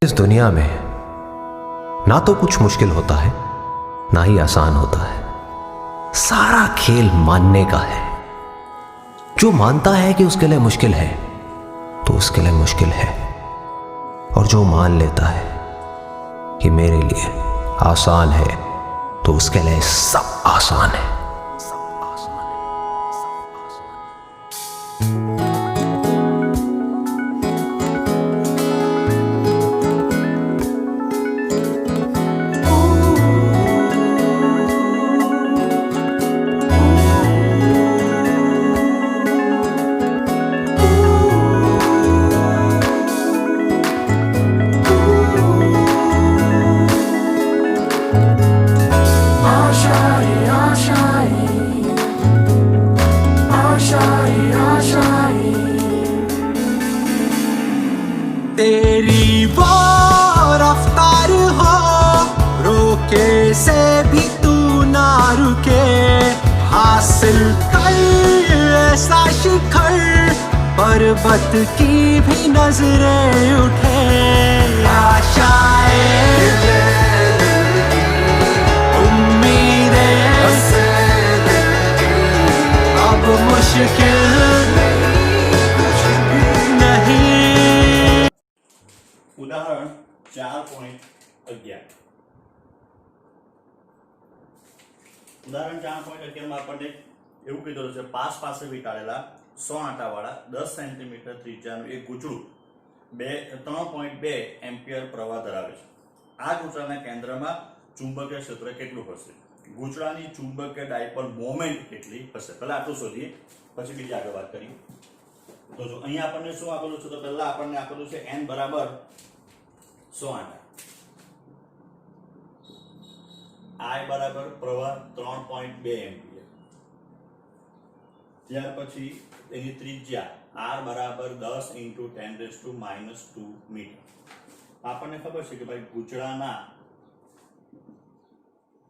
इस दुनिया में ना तो कुछ मुश्किल होता है ना ही आसान होता है। सारा खेल मानने का है। जो मानता है कि उसके लिए मुश्किल है तो उसके लिए मुश्किल है, और जो मान लेता है कि मेरे लिए आसान है तो उसके लिए सब आसान है। तेरी वो रफ्तार हो, रोके से भी तू ना रुके, हासिल कर ऐसा शिखर, पर्वत की भी नजरें उठे। आशाएं, उम्मीदें, अब मुश्किल ઉદાહરણ 4.11 ઉદાહરણ 4.11 માં આપણને એવું કીધું છે પાસ પાસે વીંટાળેલા 100 આંટાવાળા 10 સેન્ટીમીટર ત્રિજ્યાનું એક ગૂંચળું 3.2 એમ્પિયર પ્રવાહ ધરાવે છે। આ ગૂંચળાના કેન્દ્રમાં ચુંબકીય ક્ષેત્ર કેટલું હશે? ગૂંચળાની ચુંબકીય ડાયપોલ મોમેન્ટ કેટલી હશે? પહેલા આટલું શોધીએ, પછી બીજી આગળ વાત કરીએ। તો જો અહીંયા આપણને શું આપેલું છે? તો પહેલા આપણને આપેલું છે n બરાબર 100 આંટા, I બરાબર પ્રવાહ 3.2 એમ્પિયર, ત્યાર પછી એની ત્રિજ્યા r બરાબર 10 × 10⁻² મીટર। આપણને ખબર છે કે ભાઈ ગૂંચળાના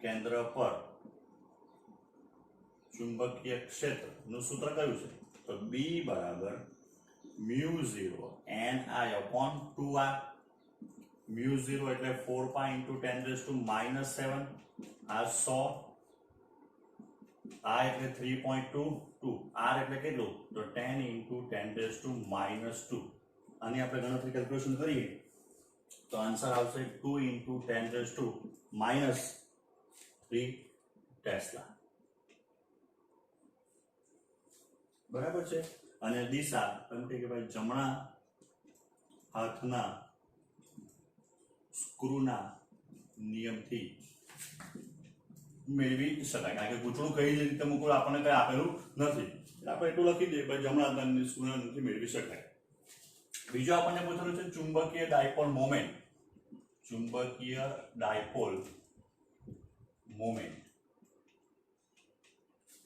કેન્દ્ર પર ચુંબકીય ક્ષેત્રનું સૂત્ર કયું છે? તો B બરાબર μ0 Ni/2r। μ0 એટલે 4π × 10⁻⁷, આ 100, આ એટલે 3.22, r એટલે કેટલું? તો 10 × 10⁻²। આની આપણે ગણતરી કેલ્ક્યુલેશન કરીએ તો આન્સર આવશે 2 × 10⁻³ ટેસ્લા। બરાબર છે। અને દિશા એમ કે ભાઈ જમણા હાથના સ્ક્રૂના નિયમથી મેળવી શકાય, કારણ કે ગૂંચળું કઈ રીતે મૂકવું આપણને કઈ આપેલું નથી, આપણે એટલું લખી દઈએ ભાઈ જમણા હાથના સ્ક્રૂના નિયમથી મેળવી શકાય। બીજું આપણને પૂછેલું છે ચુંબકીય ડાયપોલ મોમેન્ટ। ચુંબકીય ડાયપોલ મોમેન્ટ,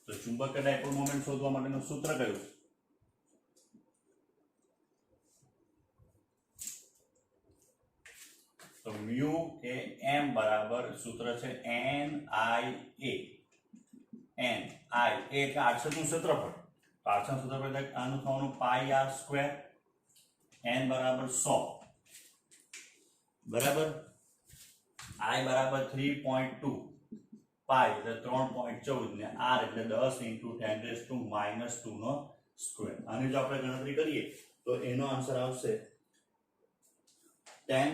તો ચુંબકીય ડાયપોલ મોમેન્ટ શોધવા માટેનું સૂત્ર કયું છે? તો મ્યુ એ m બરાબર સૂત્ર છે NIA। NI એટલે આડછેદનું ક્ષેત્રફળ, તો આડછેદનું ક્ષેત્રફળ એટલે આનું થવાનું πr², n બરાબર 100 બરાબર, I બરાબર 3.2, પાઈ એટલે 3.14 ને r એટલે 10 × 10⁻² નો સ્ક્વેર। આની જો આપણે ગણતરી કરીએ તો એનો આન્સર આવશે 10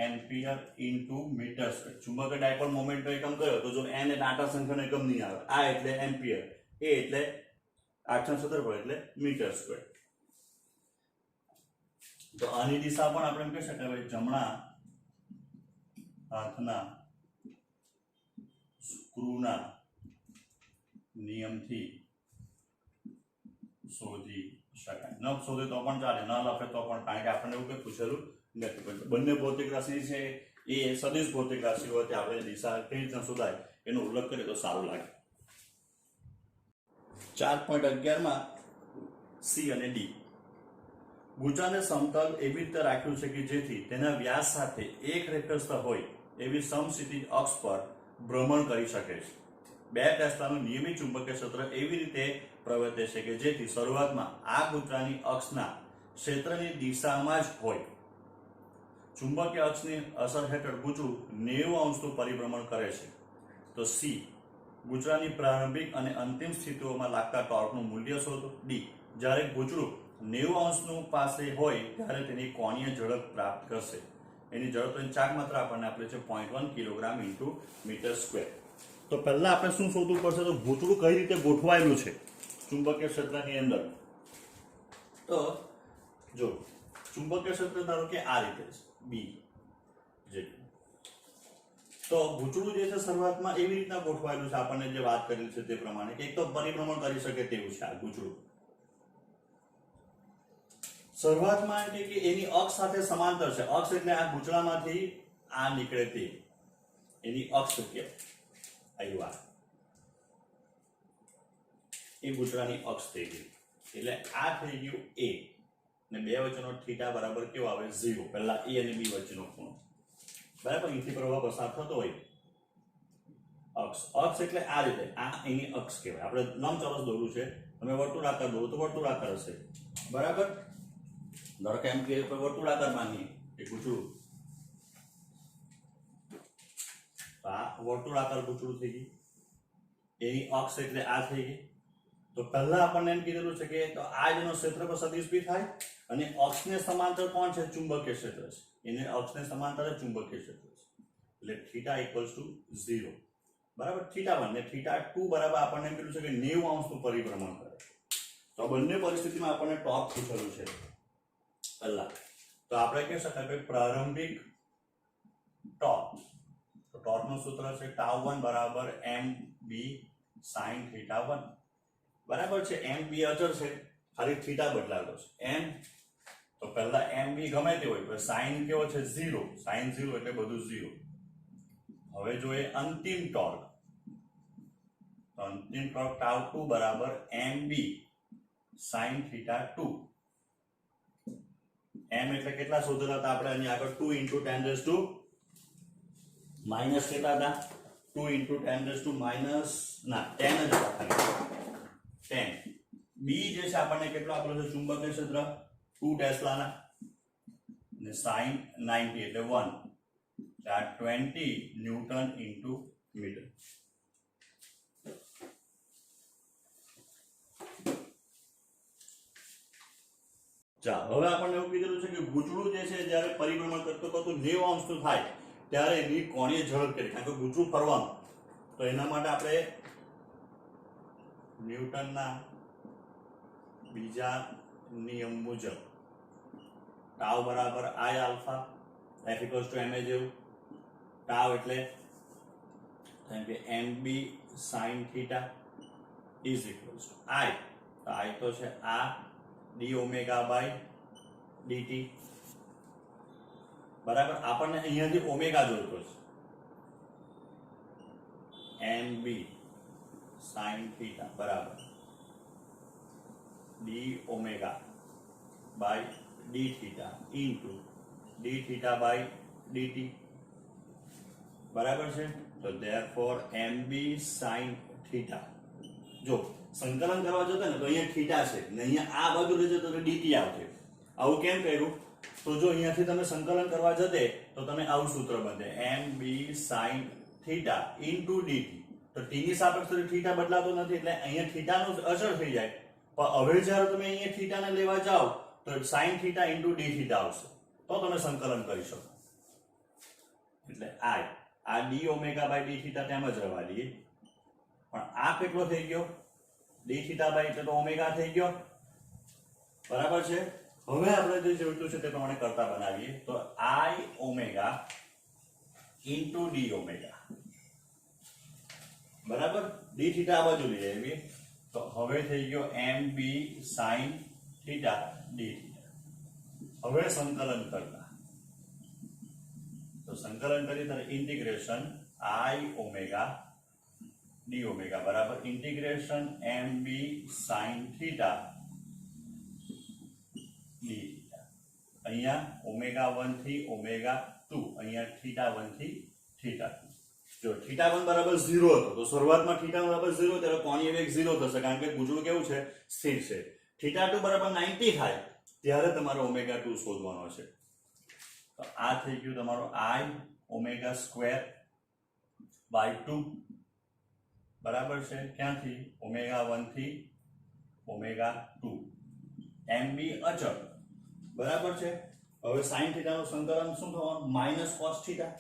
એમ્પિયર × મીટર સ્ક્વેર। ચુંબકીય ડાયપોલ મોમેન્ટ નો એકમ કયો? તો જો n એટલે આંટા સંખ્યાનો એકમ નહીં આવે, આ એટલે એમ્પિયર, a એટલે આડછેદ ક્ષેત્રફળ એટલે મીટર સ્ક્વેર। તો આની દિશા પણ આપણે એમ કહી શકાય ભાઈ જમણા હાથના સ્ક્રૂના નિયમથી શોધી શકાય। ન શોધે તો પણ ચાલે, ન લખે તો પણ, કારણ કે આપણને એવું કંઈ પૂછેલું નથી। બંને ભૌતિક રાશિ છે એ સદિશ ભૌતિક રાશિ હોય તે આપણે દિશા કઈ રીતના શોધાય એનો ઉલ્લેખ કરીએ તો સારું લાગે। 4.11 માં C અને D, ગૂંચળાને સમતલ એવી રીતે રાખ્યું છે કે જેથી તેના વ્યાસ સાથે એક રેખાસ્થ હોય એવી સમક્ષિતિજ અક્ષ પર ભ્રમણ કરી શકે છે। 2 ટેસ્લાનું નિયમિત ચુંબકીય ક્ષેત્ર એવી રીતે પ્રવર્તે છે કે જેથી શરૂઆતમાં આ ગૂંચળાની અક્ષના ક્ષેત્રની દિશામાં જ હોય ચુંબકીય અક્ષની અસર હેઠળ ગૂંચળું 90 અંશનું પરિભ્રમણ કરે છે. તો સી, ગૂંચળાની પ્રારંભિક અને અંતિમ સ્થિતિઓમાં લાગતા ટોર્કનું મૂલ્ય શોધો. ડી, જ્યારે ગૂંચળું 90 અંશનું પાસે હોય ત્યારે તેની કોણીય ઝડપ પ્રાપ્ત કરશે. એની ઝડપની ચાક માત્ર આપણને આપે છે 0.1 કિલોગ્રામ ઇન્ટુ મીટર સ્ક્વેર. તો પહેલા આપણે શું શોધવું પડશે? તો ગૂંચળું કઈ રીતે ગોઠવાયેલું છે ચુંબકીય ક્ષેત્રની અંદર. તો જો ચુંબકીય ક્ષેત્ર ધારો કે આ રીતે છે, બી જેટલું, તો ગૂંચળું જે છે શરૂઆતમાં એવી રીતના ગોઠવાયેલું છે, આપણને જે વાત કરેલી છે તે પ્રમાણે કે એક તો પરિભ્રમણ કરી શકે તેવું છે આ ગૂંચળું. શરૂઆતમાં એટલે કે એની અક્ષ સાથે સમાંતર છે. અક્ષ એટલે આ ગૂંચળામાંથી આ નીકળે તે એની અક્ષ કહેવાય. આવ્યું એ ગૂંચળાની અક્ષ થઈ ગઈ. એટલે આ થઈ ગયું એ, ને બે વચ્ચેનો થીટા બરાબર કેવો આવે? 0. પહેલા એ અને બી વચ્ચેનો ખૂણો બરાબર. અહીંથી પ્રવાહ પસાર થતો હોય અક્ષ. અક્ષ એટલે આ રીતે, આ એની અક્ષ કહેવાય. આપણે લંબચોરસ દોરવું છે, તમે વર્તુળાકાર દોરો તો વર્તુળાકાર હશે બરાબર. ધારો કે એમ કે વર્તુળાકાર માનીએ એ ગૂંચળું, આ વર્તુળાકાર ગૂંચળું થઈ ગયું. એની અક્ષ એટલે આ થઈ ગઈ. તો પહેલા આપણને એમ કીધેલું છે કે તો આ જેનો ક્ષેત્રફળ સદિશ બી થાય અને અક્ષને સમાંતર કોણ છે? ચુંબકીય ક્ષેત્ર છે. એને અક્ષને સમાંતર જ ચુંબકીય ક્ષેત્ર છે. એટલે થીટા ઇક્વલ્સ ટુ 0 બરાબર. θ1 ને θ2 બરાબર આપણને એમ કીધું છે કે 90 અંશનું પરિભ્રમણ કરે. તો બંને પરિસ્થિતિમાં આપણને ટોર્ક પૂછેલું છે પહેલા. તો આપણે કહી શકાય કે પ્રારંભિક ટોર્ક, તો ટોર્કનું સૂત્ર છે τ1 બરાબર mb sin θ1 બરાબર છે. mb અચળ છે, ખાલી થીટા બદલાતો છે m. તો પહેલા mb ગમે તે હોય, sin કેવો છે? 0. sin 0 એટલે બધું 0. હવે જોઈએ અંતિમ ટોર્ક. તો અંતિમ ટોર્ક τ2 બરાબર mb sin θ2. m એટલે કેટલા શોધેલા હતા આપણે? અહીંયા આગળ 2 × 10⁻⁻ કેટલા હતા? 2 × 10⁻⁻ ના 10 જ હતા ખાલી 10. બી જે છે આપણને કેટલો આપેલો છે? ચુંબકીય ક્ષેત્ર 2 ટેસ્લાના ને sin 90 એટલે 1. આ 20 ન્યૂટન ઇન્ટુ મીટર. ચાલો હવે આપણને એવું કીધેલું છે કે ગૂંચળું જે છે જ્યારે પરિભ્રમણ કરતો 90 અંશનું થાય ત્યારે એની કોણીય ઝડપ કેટલી? કારણ કે ગૂંચળું ફરવાનું, તો એના માટે આપણે ન્યૂટનના બીજા નિયમ મુજબ ટાઉ બરાબર I આલ્ફા F = ma જેવું. ટાઉ એટલે કારણ કે mb sin θ is equals to I. તો I તો છે આ d ઓમેગા બાય dt બરાબર. આપણને અહીંયાથી ઓમેગા જોઈતો છે. mb sin θ બરાબર d omega by d θ into d θ by dt બરાબર છે. તો therefore mb sin θ. જો સંકલન કરવા જતા ને તો અહીંયા થીટા છે ને અહીંયા આ બાજુ લઈ જતો તો dt આવશે. આવું કેમ કર્યું? તો જો અહીંયાથી તમે સંકલન કરવા જતે તો તમે આવું સૂત્ર બને mb sin θ ઇન્ટુ dt. તો t ની સાપેક્ષે થીટા બદલાતો નથી એટલે અહીંયા થીટાનું અચળ થઈ જાય. પણ હવે જ્યારે તમે અહીંયા થીટાને લેવા જાઓ તો sin θ ઇન્ટુ d θ આવશે, તો તમે સંકલન કરી શકો. એટલે આ d ઓમેગા બાય d θ તેમ જ રહેવા દઈએ. પણ આ કેટલો થઈ ગયો? d θ બાય એટલે તો ઓમેગા થઈ ગયો બરાબર છે. હવે આપણે જે જોઈતું છે તે પ્રમાણે કરતા બનાવીએ. તો I omega into d omega બરાબર. d θ આ બાજુ લઈ આવીએ તો હવે થઈ ગયો mb sin θ d θ. હવે સંકલન કરતા તો સંકલન કરી ત્યારે integration I omega d omega બરાબર ઇન્ટિગ્રેશન mb sin θ d. અહીંયા ઓમેગા 1 થી ઓમેગા 2, અહીંયા θ1 થી θ2. જો θ1 બરાબર 0 હતો તો શરૂઆતમાં θ1 બરાબર 0 ત્યારે કોણીય વેગ 0 થશે કારણ કે ગૂંચળું કેવું છે? સ્થિર છે. θ2 બરાબર 90 થાય ત્યારે તમારે ઓમેગા 2 શોધવાનો છે. તો આ થઈ ગયું તમારો I ઓમેગા સ્ક્વેર બાય 2 બરાબર છે ક્યાંથી ઓમેગા 1 થી ઓમેગા 2 mb અચળ બરાબર છે। હવે sin થીટા નું સંકલન શું થવાનું માઈનસ cos થીટા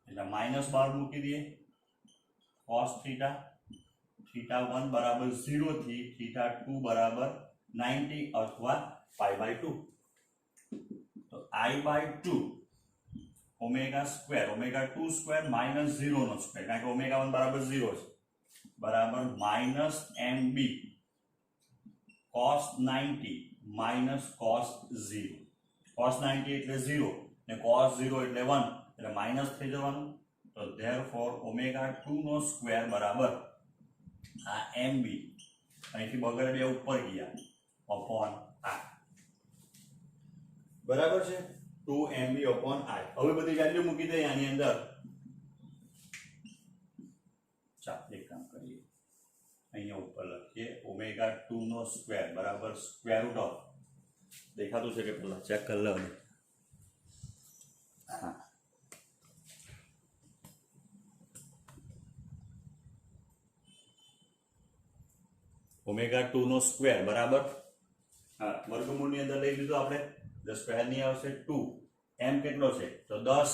એટલે માઈનસ બાર મૂકી દઈએ cos થીટા થીટા 1 બરાબર 0 થી થીટા 2 બરાબર 90 અથવા પાઈ બાય 2 તો I by 2 omega square omega 2 square minus 0 નો સ્ક્વેર કારણ કે ઓમેગા 1 બરાબર 0 છે બરાબર minus mb cos 90 minus cos 0 cos 90 એટલે 0 ને cos 0 એટલે 1 એટલે માઈનસ થઈ જવાનું તો ધેરફોર ઓમેગા 2 નો સ્ક્વેર બરાબર આ mb અહીંથી બગડે બે ઉપર ગયા અપોન I બરાબર છે 2 mb અપોન I હવે બધી વેલ્યુ મૂકી દઈએ આની અંદર ચાલો એક કામ કરીએ અહીંયા ઉપર લખીએ ઓમેગા 2 નો સ્ક્વેર બરાબર સ્ક્વેર રૂટ ઓફ દેખાતું છે કે પેલા ચેક કરી લો હા ઓમેગા 2 નો સ્ક્વેર બરાબર હા વર્ગમૂળની અંદર લઈ લીધું આપણે ધ સ્ક્વેર ની આવશે 2 m કેટલો છે તો 10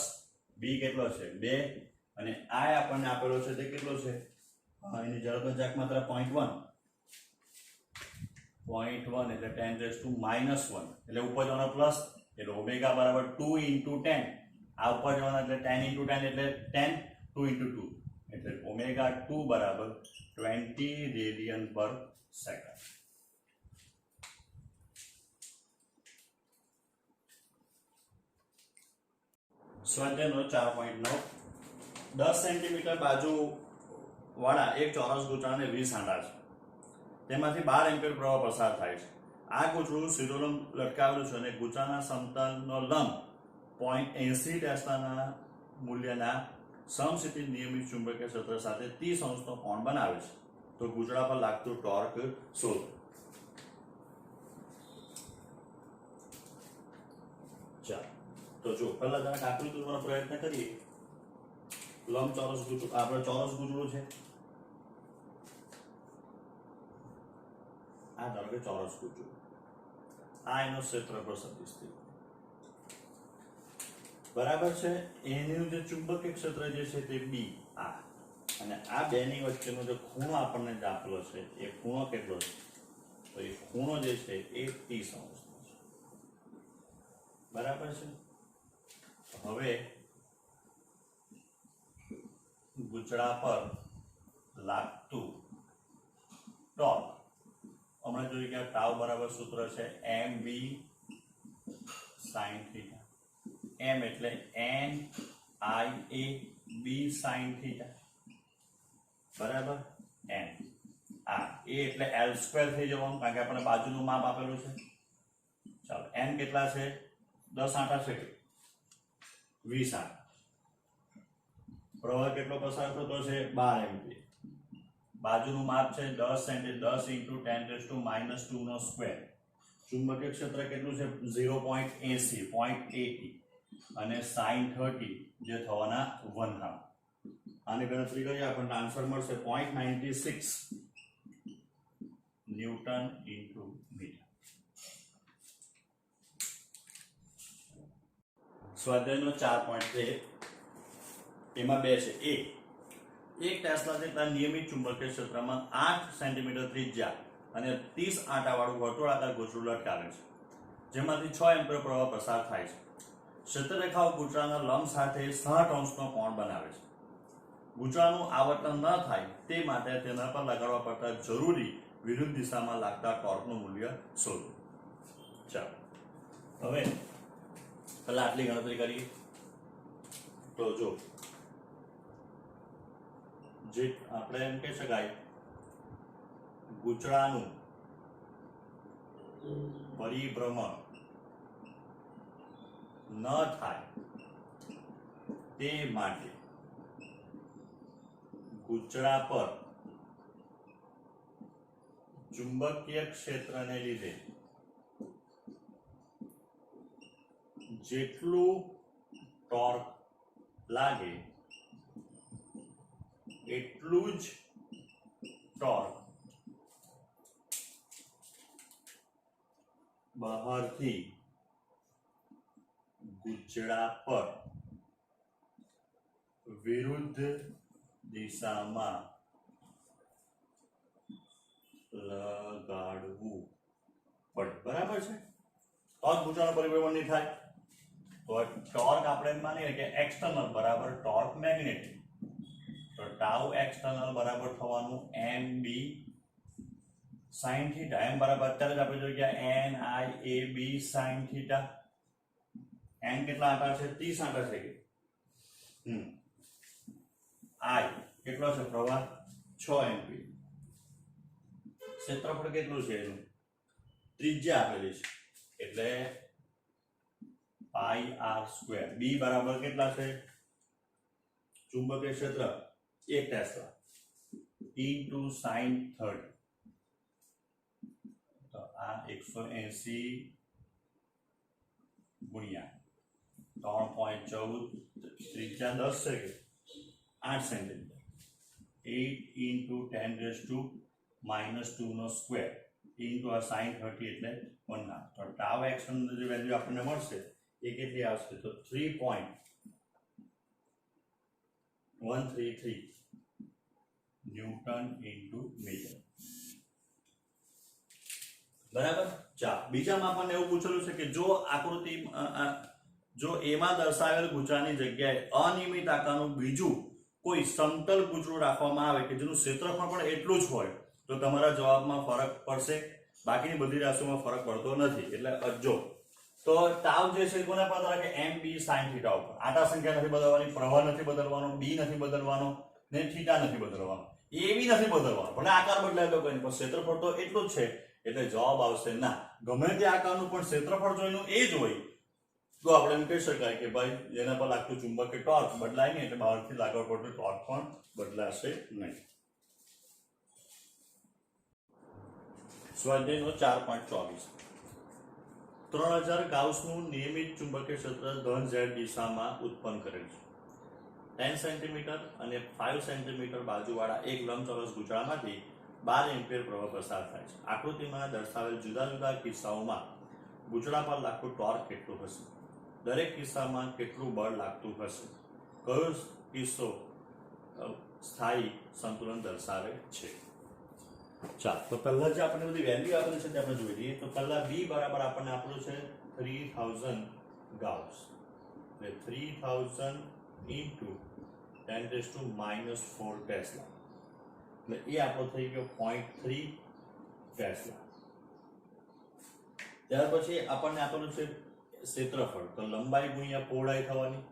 b કેટલો છે 2 અને I આપણને આપેલો છે તે કેટલો છે એની જડત્વનો ચાક માત્ર 0.1 એટલે 10 રેઝ ટુ માઈનસ 1 એટલે ઉપર જવાનો પ્લસ એટલે ઓમેગા બરાબર 2 into 10 આ ઉપર જવાના એટલે 10 into 10 એટલે 10 2 into 2 એટલે ઓમેગા 2 બરાબર 20 રેડિયન પર સેકન્ડ સ્વાધ્યાયનો 4.9 10 સેન્ટીમીટર બાજુ વાળા એક ચોરસ ગૂંચળાને 20 આંટા છે તેમાંથી 12 એમ્પિયર પ્રવાહ પસાર થાય છે આ ગૂંચળું સીધો લટકાવેલું છે અને ગૂંચળાના સમતલનો લંબ 0.80 ટેસ્લાના મૂલ્યના સમસ્થિતિ નિયમિત ચુંબકીય ક્ષેત્ર સાથે 30 અંશનો કોણ બનાવે છે તો ગૂંચળા પર લાગતું ટોર્ક શોધો ચાલો તો જો પહેલા જરા આકૃતિ દોરવાનો પ્રયત્ન કરીએ લંબચોરસ ગૂંચળું આપણે ચોરસ ગૂંચળું છે આ ધારો કે ચોરસ ગૂંચળું આ એનો ક્ષેત્રફળ સદિશ થયું બરાબર છે એનું જે ચુંબકીય ક્ષેત્ર જે છે તે બી આ અને આ બેની વચ્ચેનો જે ખૂણો આપણને આપેલો છે એ ખૂણો કેટલો છે તો એ ખૂણો જે છે એ 30 અંશનો છે બરાબર છે હવે ગૂંચળા પર લાગતું ટોર્ક હમણાં જોઈએ કે ટાઉ બરાબર સૂત્ર છે mv sin થીટા m એટલે n i a b sin theta બરાબર n આ a એટલે l સ્ક્વેર થઈ જવાનું કારણ કે આપણે બાજુનું માપ આપેલું છે ચાલો n કેટલા છે 10 આંટા છે 20 આંટા પ્રવાહ કેટલો પસાર થતો છે 12 એમ્પિયર બાજુનું માપ છે 10 સેન્ટીમીટર 10 into 10 raised to -2 નો સ્ક્વેર ચુંબકીય ક્ષેત્ર કેટલું છે 0.80 અને sin 30 જે થવાના 1/2 આની ગણતરી કરીએ આપણને આન્સર મળશે 0.96 ન્યૂટન ઇન્ટુ મીટર સ્વાધ્યાયનો 4.1 એમાં બે છે એક ટેસ્લા જેટલા નિયમિત ચુંબકીય ક્ષેત્રમાં 8 સેન્ટીમીટર ત્રિજ્યા અને 30 આંટાવાળું વર્તુળાકાર ગૂંચળું લટકાવે છે જેમાંથી 6 એમ્પિયર પ્રવાહ પસાર થાય છે ક્ષેત્રરેખાઓ ગૂંચળાના લંબ સાથે 60 અંશનો કોણ બનાવે છે ગૂંચળાનું આવર્તન ન થાય તે માટે તેના પર લગાડવા પડતા જરૂરી વિરુદ્ધ દિશામાં લાગતા ટોર્કનું મૂલ્ય શોધો ચાલો હવે પહેલા આટલી ગણતરી કરીએ તો જો જે આપણે એમ કહી શકાય ગૂંચળાનું પરિભ્રમણ ન થાય તે માટે ગૂંચળા પર ચુંબકીય ક્ષેત્રને લીધે જેટલું ટોર્ક લાગે એટલું જ ટોર્ક બહારથી ગુચડા પર વિરુદ્ધ દિશામાં લગાડવું પડે. બરાબર છે? ટોર્ક ગુચડાનું પરિભ્રમણ નહીં થાય તો ટોર્ક આપણે એમ માનીએ કે એક્સટર્નલ બરાબર ટોર્ક મેગ્નેટિક. તો ટાઉ એક્સટર્નલ બરાબર થવાનું એમ બી સાઇન થીટા. એમ બરાબર અત્યારે જ આપણે જોઈએ કે N I A B sine theta. N કેટલા આંટા છે? 30 આંટા છે કે આઈ કેટલો છે? પ્રવાહ 6 એમ્પીયર. ક્ષેત્રફળ કેટલું છે એનું? ત્રિજ્યા આપેલી છે એટલે પાઈ આર સ્ક્વેર. બી બરાબર કેટલા છે? ચુંબકીય ક્ષેત્ર 1 ટેસ્લા ઇન્ટુ સાઇન 30. તો આ 180 ગુણ્યા 3.14 ત્રિજ્યા 10 છે કે 8 સેન્ટીમીટર. 8 ઇન્ટુ 10⁻² નો સ્ક્વેર ઇન્ટુ આ સાઇન 30 એટલે 1/2. તો ટાઉ એક્શન જે વેલ્યુ આપણને મળશે એ કેટલી આવશે? તો 3.133 ન્યૂટન ઇન્ટુ મીટર. બરાબર. ચાલો, બીજામાં આપણને એવું પૂછેલું છે કે જો આકૃતિ જો એમાં દર્શાવેલ ગુચડાની જગ્યાએ અનિયમિત આકારનું બીજું કોઈ સમતલ ગુચડું રાખવામાં આવે કે જેનું ક્ષેત્રફળ પણ એટલું જ હોય તો તમારા જવાબમાં ફરક પડશે. બાકીની બધી રાશિઓમાં ફરક પડતો નથી. એટલે જો તો તાવ જે છે કોના પર કે એમ બી સાઇન થીટા ઉપર. આટા સંખ્યા નથી બદલવાની, પ્રવાહ નથી બદલવાનો, બી નથી બદલવાનો ને થીટા નથી બદલવાનો, એ બી નથી બદલવાનો. ભલે આકાર બદલાય તો કંઈ પણ ક્ષેત્રફળ તો એટલું જ છે. એટલે જવાબ આવશે ના. ગમે તે આકારનું પણ ક્ષેત્રફળ જો એનું એ જ હોય તો આપણે એમ કહી શકાય કે ભાઈ જેના પર લાગતું ચુંબકીય ટોર્ક બદલાય નહીં એટલે બહારથી લાગવા પડતું ટોર્ક પણ બદલાશે નહીં. સ્વાધ્યાયનો 4.24 3000 ગાઉસનું નિયમિત ચુંબકીય ક્ષેત્ર ધન ઝેડ દિશામાં ઉત્પન્ન કરેલ છે. 10 સેન્ટીમીટર અને 5 સેન્ટીમીટર બાજુવાળા એક લંબચોરસ ગુચડામાંથી 12 એમ્પિયર પ્રવાહ પસાર થાય છે. આકૃતિમાં દર્શાવેલ જુદા જુદા કિસ્સાઓમાં ગુચડા પર લાગતું ટોર્ક કેટલું હશે? દરેક કિસ્સામાં કેટલું બળ લાગતું હશે? કયો કિસ્સો સ્થાયી સંતુલન દર્શાવે છે? ચાલો, તો પહેલા જે આપણે બધી વેલ્યુ આપેલી છે તે આપણે જોઈ લઈએ. તો પહેલા બી બરાબર આપણને આપેલું છે 3000 ગાઉસ. એટલે 3000 ઇન્ટુ 10⁻⁻4 ટેસ્લા. એટલે એ આપણો થઈ ગયો 0.3 ટેસ્લા. ત્યાર પછી આપણને આપેલું છે ક્ષેત્રફળ. તો લંબાઈ ગુણ્યા પહોળાઈ થવાની.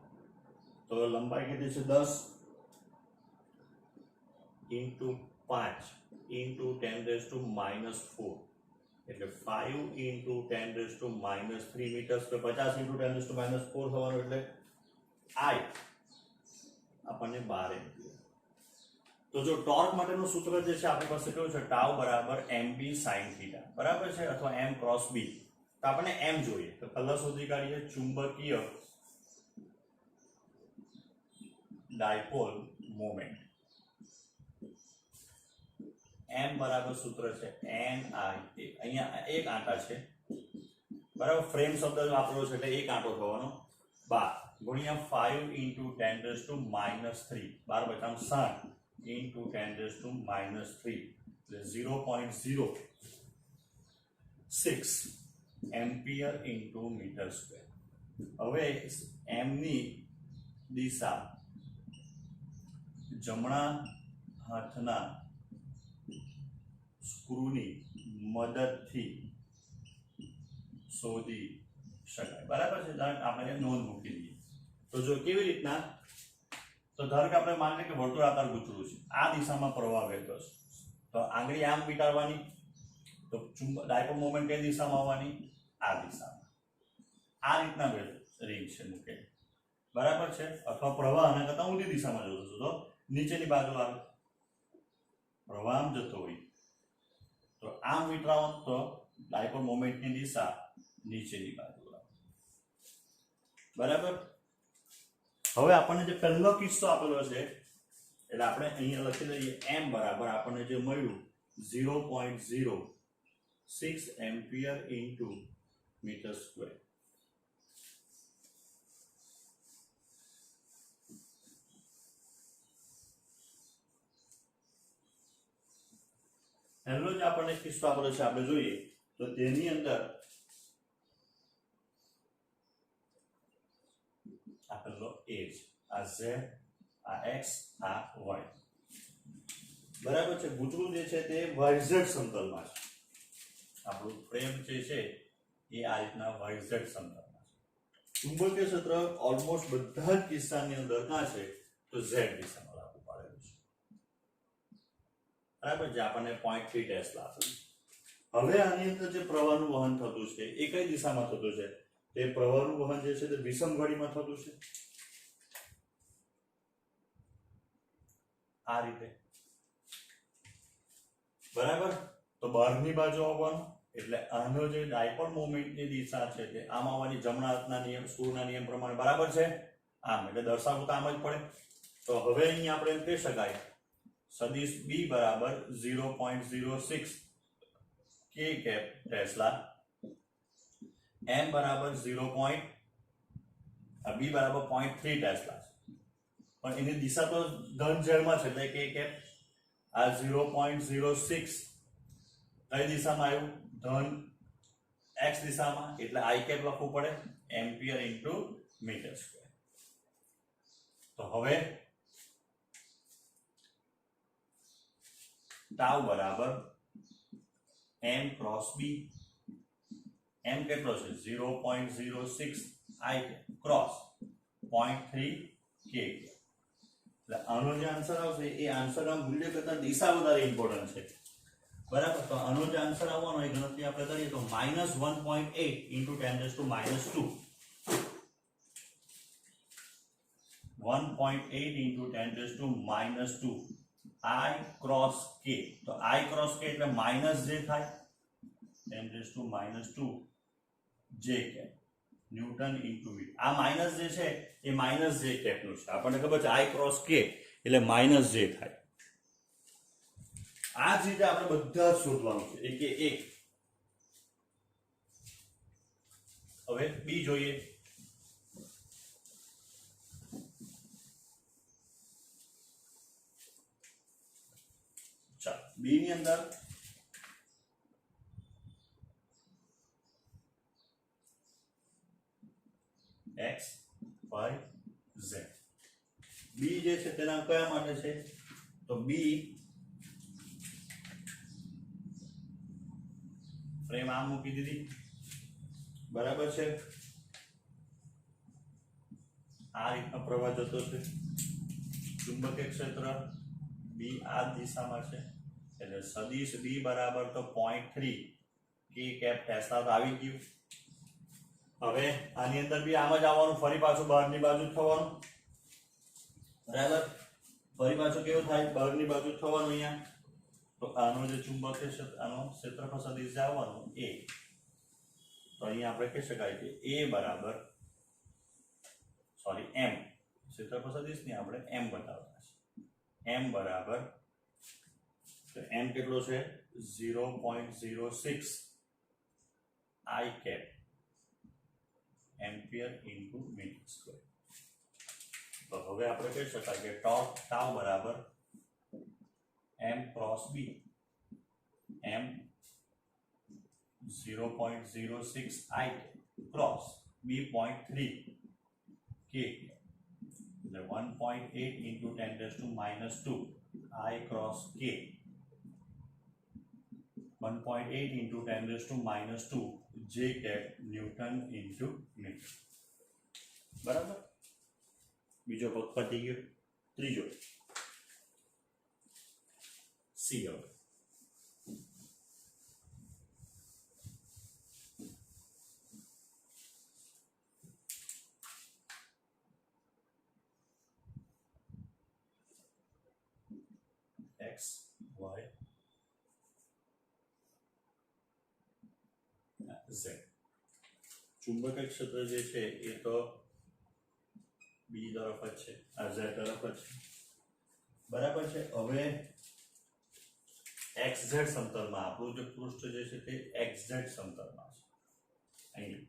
તો લંબાઈ કેટલી છે? 10 ઇન્ટુ 5 ઇન્ટુ 10⁻⁴ એટલે 5 ઇન્ટુ 10⁻³ મીટર સ્ક્વેર. 50 ઇન્ટુ 10⁻⁴ થવાનું એટલે આઈ આપણને 12 એમ્પિયર. તો જો ટોર્ક માટેનું સૂત્ર જે છે આપણી પાસે કેવું છે? ટાઉ બરાબર એમ બી સાઇન થીટા. બરાબર છે? અથવા એમ ક્રોસ બી. તો આપણને એમ જોઈએ તો પહેલા શોધી કાઢીએ ચુંબકીય ડાયપોલ મોમેન્ટ. એમ બરાબર સૂત્ર છે એન આઈ. અહીંયા એક આંટા છે બરાબર. ફ્રેમ શબ્દ વાપરેલો છે એટલે એક આંટો થવાનો 12 ગુણ્યા 5 ઇન્ટુ 10⁻³ 12 બચામ 60 ઇન્ટુ 10⁻³ એટલે 0.06 એમ્પિયર ઇન્ટુ મીટર સ્ક્વેર. હવે એમની દિશા જમણા હાથના સ્ક્રૂની મદદથી શોધી શકાય. બરાબર છે? આપણે નોંધ મૂકી દઈએ. તો જો કેવી રીતના? તો ધારો કે આપણે માની લઈએ કે વર્તુળાકાર ગુચડું છે. આ દિશામાં પ્રવાહ વહેતો છે. તો આંગળી આમ વીંટાળવાની. તો ડાયપોલ મોમેન્ટ કઈ દિશામાં આવવાની? આ દિશામાં. આ રીતના રીંગ છે મૂકેલી. બરાબર છે? અથવા પ્રવાહ આના કરતા ઊંધી દિશામાં જતો છે તો નીચેની બાજુ આવે. પ્રવાહ આમ જતો હોય તો આમ વીંટળાવો તો ડાયપોલ મોમેન્ટની દિશા નીચેની બાજુ આવે. બરાબર. હવે આપણને જે પહેલો કિસ્સો આપેલો છે એટલે આપણે અહીંયા લખી દઈએ m બરાબર આપણને જે મળ્યું 0.06 એમ્પિયર ઇન્ટુ મીટર સ્ક્વેર. પહેલો જ આપણને કિસ્સો આપેલો છે આપણે જોઈએ તો તેની અંદર આપેલો a છે, આ z, આ x, આ y. બરાબર છે. ગુચડું જે છે તે yz સમતલમાં છે. આપણું ફ્રેમ જે છે એ આ રીતના yz સમતલમાં છે. ચુંબકીય ક્ષેત્ર ઓલમોસ્ટ બધા જ કિસ્સાની અંદર ક્યાં છે તો z દિશામાં લાગુ પાડેલું છે. બરાબર, જે આપણને 0.3 ટેસ્લા આપેલું. હવે આની અંદર જે પ્રવાહનું વહન થતું છે એ કઈ દિશામાં થતું છે? તે પ્રવાહનું વહન જે છે તે વિષમ ઘડીમાં થતું છે. આ રીતે. બરાબર. તો બહારની બાજુ આવવાનું એટલે આનો જે ડાયપોલ મોમેન્ટની દિશા છે તે આમ આવવાની, જમણા હાથના નિયમ, સૂરના નિયમ પ્રમાણે. બરાબર છે. આમ એટલે દર્શાવવું તો આમ જ પડે. તો હવે અહીં આપણે એમ કહી શકાય સદિશ b બરાબર 0.06 k કેપ ટેસ્લા, m બરાબર 0. b બરાબર 0.3 ટેસ્લા છે. પણ એની દિશા તો ધન ઝેડમાં છે એટલે કે કેપ આ 0.06 કઈ દિશામાં આવ્યું? ધન x દિશામાં, એટલે i કેપ લખવું પડે એમ્પિયર ઇન્ટુ મીટર સ્ક્વેર. તો હવે ટાઉ બરાબર m ક્રોસ b. m કેટલો છે? 0.06 i ક્રોસ 0.3 k. એટલે આનો જે આન્સર આવશે એ આન્સરના મૂલ્ય કરતા દિશા વધારે ઇમ્પોર્ટન્ટ છે. બરાબર. તો આનો જે આન્સર આવવાનો એ ગણતરી આપણે કરીએ તો -1.8 into 10 to -2. 1.8 into 10 to -2 i cross k. તો i cross k એટલે માઈનસ જે થાય 10 to -2 j cap newton into V. આ માઈનસ જે છે એ માઈનસ જે કેપનું છે. આપણને ખબર છે i cross k એટલે માઈનસ જે થાય. આ જ રીતે આપણે બધા જ શોધવાનું છે એક એક. હવે બી જોઈએ. ચાલો બી ની અંદર x y z. બી જે છે તેના કયા માટે છે? તો બી ફ્રેમ આમ મૂકી દીધી. બરાબર છે. આ રીતનો પ્રવાહ જતો છે. ચુંબકીય ક્ષેત્ર બી આ દિશામાં છે એટલે સદિશ બી બરાબર તો 0.3 કે કેપ ટેસ્લા તો આવી ગયું. હવે આની અંદર બી આમ જ આવવાનું, ફરી પાછું બહારની બાજુ જ થવાનું. બરાબર. ફરી પાછું કેવું થાય? બહારની બાજુ જ થવાનું અહીંયા. તો આનો જે ચુંબકીય ક્ષેત્ર, આનો ક્ષેત્રફળ સદિશ જે આવવાનું એ, તો અહીંયા આપણે કહી શકાય કે a બરાબર m, ક્ષેત્રફળ સદિશ ને આપણે m બતાવતા છે. m બરાબર તો m કેટલો છે? 0.06 i cap ampere into metre square. તો હવે આપણે કહી શકાય કે ટાઉ બરાબર m cross b, m 0.06 i cross b 0.3 k એટલે 1.8 into 10 to -2 i cross k. 1.8 into 10 to -2 j cap newton into metre. બરાબર. બીજો પગ પતી ગયો. ત્રીજો સી. હવે x y z. ચુંબકીય ક્ષેત્ર જે છે એ તો બીજી તરફ જ છે, આ z તરફ જ છે, બરાબર છે. હવે xz સમતલમાં આપણું જે પૃષ્ઠ જે છે તે xz સમતલમાં છે અહીં,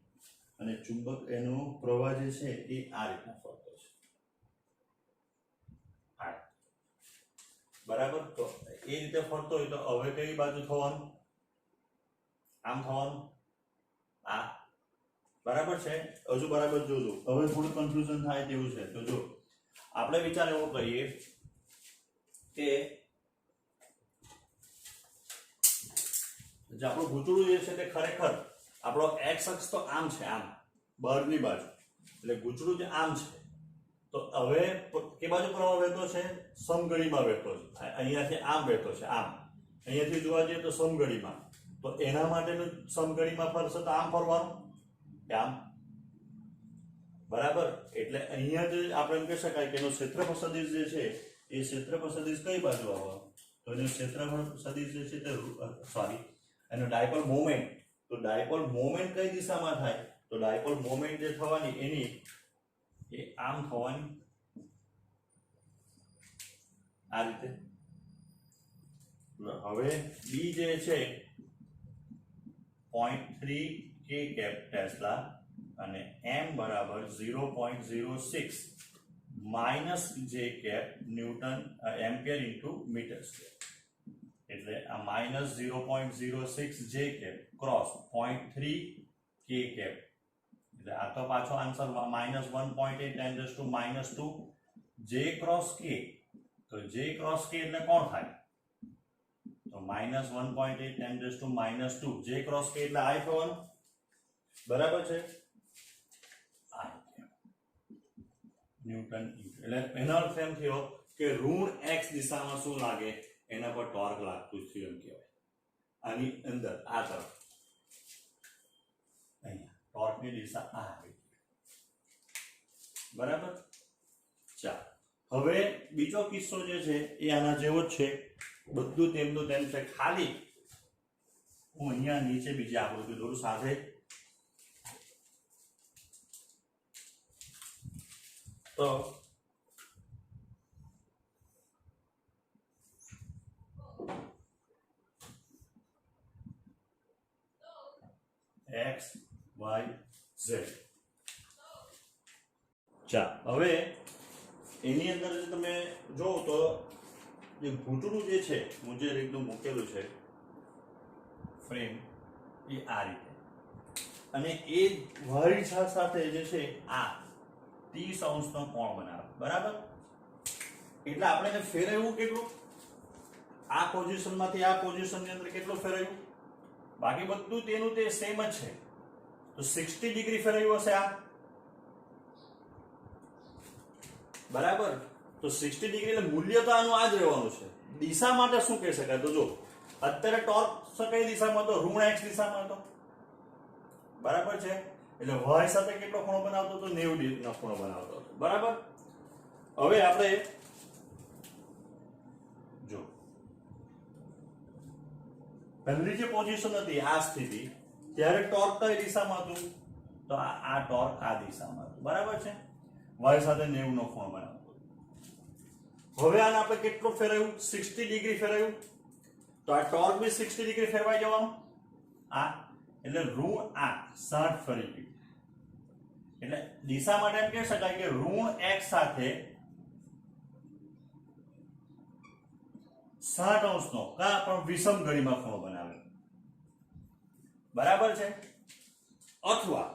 અને ચુંબક એનો પ્રવાહ જે છે એ આ રીતના ફરતો છે, બરાબર. તો એ રીતે ફરતો હોય તો હવે કઈ બાજુ થવાનું? આમ થવાનું, આ, બરાબર છે. હજુ બરાબર જોજો, હવે થોડું કન્ફ્યુઝન થાય તેવું છે. તો જો આપણે વિચાર એવો કરીએ કે જે આપણું ગૂંચળું જે છે તે ખરેખર આપણો x અક્ષ તો આમ છે, આમ બહારની બાજુ, એટલે ગૂંચળું જે આમ છે. તો હવે કે બાજુ પ્રવાહ વહેતો છે? સમઘડીમાં વહેતો છે. અહીંયાથી આમ વહેતો છે, આમ. અહીંયાથી જોવા જઈએ તો સમઘડીમાં. તો એના માટેનું સમઘડીમાં ફરશે તો આમ ફરવાનું, આમ, બરાબર. એટલે અહીંયા જે આપણે એમ કહી શકાય કે એનો ક્ષેત્રફળ સદિશ જે છે એ ક્ષેત્રફળ સદિશ કઈ બાજુ આવવાનો? તો એનો ક્ષેત્રફળ સદિશ જે છે તે સોરી એનો ડાયપોલ મોમેન્ટ, તો ડાયપોલ મોમેન્ટ કઈ દિશામાં થાય? તો ડાયપોલ મોમેન્ટ જે થવાની એની એ આમ થવાની, આ રીતે. હવે બી જે છે 0.3 k કેપ ટેસ્લા અને m બરાબર 0.06 minus J cap newton ampere into metre square, એટલે આ માઇનસ 0.06 જે કેપ ક્રોસ 0.3 k કેપ, એટલે આ તો પાછો આન્સર માઇનસ 1.8 10⁻², જે ક્રોસ કે. તો જે ક્રોસ કે એટલે કોણ થાય? તો માઇનસ 1.8 10⁻², જે ક્રોસ કે એટલે આઈ થવાનું, બરાબર છે. ન્યૂટન, એટલે એનો અર્થ એમ થયો કે ઋણ x દિશામાં શું લાગે? એના પર ટોર્ક લાગતું થયું એમ કહેવાય. આની અંદર આ તરફ અહીંયા ટોર્કની દિશા આ આવી, બરાબર. ચાલો, હવે બીજો કિસ્સો જે છે એ આના જેવો જ છે, બધું તેમનું તેમ છે, ખાલી હું અહીંયા નીચે બીજી આકૃતિ દોરું સાથે. તો x y z. ચાલો, હવે એની અંદર જે તમે જો તો જે ઘૂંટણું જે છે હું જે રીતનું મૂકેલું છે ફ્રેમ એ આ રીતે, અને એ વાળી સાથે જે છે આ 30° કોણ બનાવે, બરાબર. એટલે આપણે એને ફેરવ્યું કેટલું? આ પોઝિશનમાંથી આ પોઝિશનની અંદર કેટલું ફેરવ્યું? બાકી બધું તેનું તે સેમ જ છે. તો 60 ડિગ્રી ફેરવ્યું હશે આ, બરાબર. તો 60 ડિગ્રી એટલે મૂલ્ય તો આનું આ જ રહેવાનું છે. દિશા માટે શું કહી શકાય? તો જો અત્યારે ટોર્ક કઈ દિશામાં હતો? ઋણ x દિશામાં હતો, બરાબર છે. એટલે y સાથે કેટલો ખૂણો બનાવતો હતો? 90 ડિગ્રીનો ખૂણો બનાવતો હતો, બરાબર. હવે આપણે જો પહેલી જે પોઝિશન હતી આ સ્થિતિ, ત્યારે ટોર્ક કઈ દિશામાં હતું? તો આ ટોર્ક આ દિશામાં હતું, બરાબર છે. y સાથે 90 નો ખૂણો બનાવતો. હવે આને આપણે કેટલું ફેરવ્યું? 60 ડિગ્રી ફેરવ્યું. તો આ ટોર્ક બી 60 ડિગ્રી ફેરવાઈ જવાનું, આ એટલે ઋણ આ 60 ફરી ગયું. એટલે દિશા માટે એમ કહી શકાય કે ઋણ x સાથે 60° કા પણ વિષમ ઘડીમાં ખૂણો બનાવે, બરાબર છે. અથવા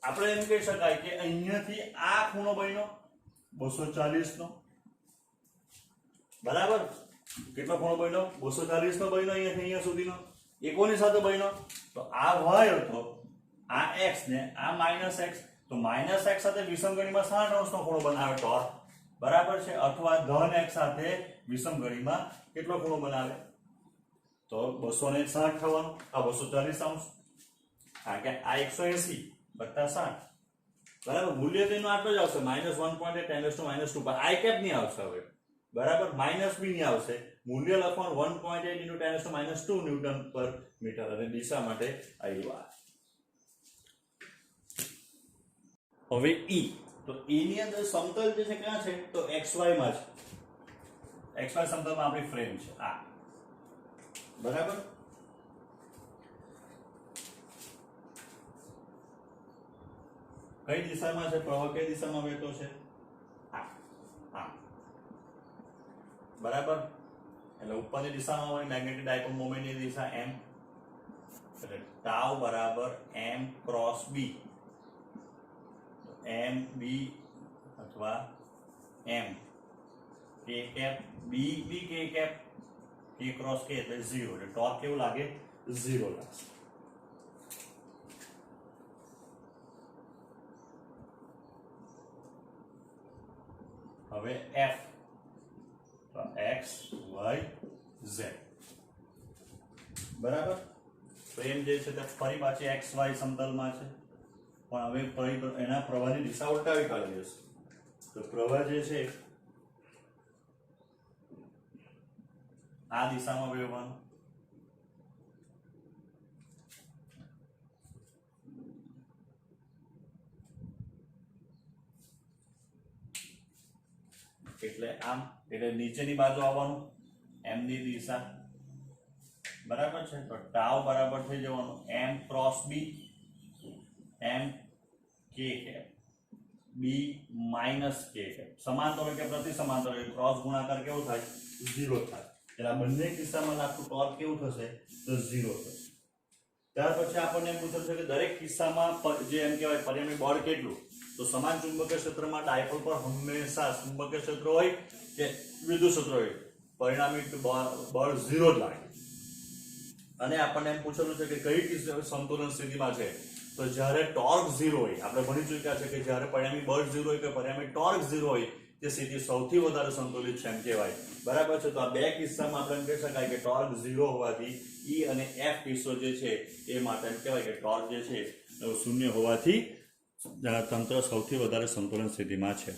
આપણે એમ કહી શકાય કે અહીંયાથી આ ખૂણો બન્યો 240 નો, બરાબર. કેટલો ખૂણો બન્યો? 240 નો બન્યો અહીંયાથી અહીંયા સુધીનો. એ કોની સાથે બન્યો? તો આ y હતો, આ x ને આ -x. તો -x સાથે વિષમ ઘડીમાં 60° નો ખૂણો બનાવે ટોર્ક, બરાબર છે. અથવા ધન x સાથે વિષમ ઘડીમાં કેટલો ખૂણો બનાવે? તો 260 થવાનું, આ 240°, કારણ કે આ 180 વત્તા 60, બરાબર. મૂલ્ય તેનું આટલું જ આવશે, -1.8 10⁻², પણ i કેપ નહીં આવશે હવે, બરાબર. માઇનસ બી નહીં આવશે. મૂલ્ય લખવાનું 1.8 × 10⁻² ન્યૂટન પર મીટર, અને દિશા માટે આવ્યું આ. હવે ઈ તો એની અંદર સમતલ જે છે ક્યાં છે તો XY માં છે XY સમતલમાં આપણી ફ્રેમ છે આ બરાબર કઈ દિશામાં છે પ્રવાહ કઈ દિશામાં વહેતો છે આ બરાબર એટલે ઉપરની દિશામાં હોય મેગ્નેટિક ડાયપોલ મોમેન્ટની દિશા m એટલે ટાઉ બરાબર m cross b m b અથવા m k cap b b k cap k cross k એટલે 0 એટલે ટોર્ક કેવું લાગે 0 લાગશે હવે f તો x y z બરાબર ફ્રેમ જે છે તે ફરી પાછી xy સમતલમાં છે પણ હવે ફરી એના પ્રવાહની દિશા ઉલટાવી કાઢી હશે તો પ્રવાહ જે છે આ દિશામાં વહેવાનું એટલે આમ એટલે નીચેની બાજુ આવવાનું m ની દિશા બરાબર છે તો ટાઉ બરાબર થઈ જવાનું m cross b m k cap b minus k cap સમાંતર હોય કે પ્રતિ સમાંતર હોય ક્રોસ ગુણાકાર કેવો થાય 0 થાય એટલે આ બંને કિસ્સામાં લાગતું ટોર્ક કેવું થશે તો 0 થશે ત્યાર પછી આપણને એમ પૂછ્યું છે કે દરેક કિસ્સામાં જે એમ કહેવાય પરિણામી બળ કેટલું તો સમાન ચુંબકીય ક્ષેત્રમાં ડાયપોલ પર હંમેશા ચુંબકીય ક્ષેત્ર હોય કે વિદ્યુત ક્ષેત્ર હોય પરિણામી બળ 0 જ લાગે અને આપણને એમ પૂછેલું છે કે કઈ સંતુલન સ્થિતિમાં છે તો જ્યારે ટોર્ક 0 હોય આપણે ભણી ચૂક્યા છે કે જ્યારે પરિણામી બળ 0 હોય કે પરિણામી ટોર્ક 0 હોય તે સ્થિતિ સૌથી વધારે સંતુલિત છે એમ કહેવાય બરાબર છે તો આ બે કિસ્સામાં આપણે એમ કહી શકાય કે ટોર્ક 0 હોવાથી E અને F કિસ્સો જે છે એ માટે એમ કહેવાય કે ટોર્ક જે છે 0 હોવાથી તંત્ર સૌથી વધારે સંતુલન સ્થિતિમાં છે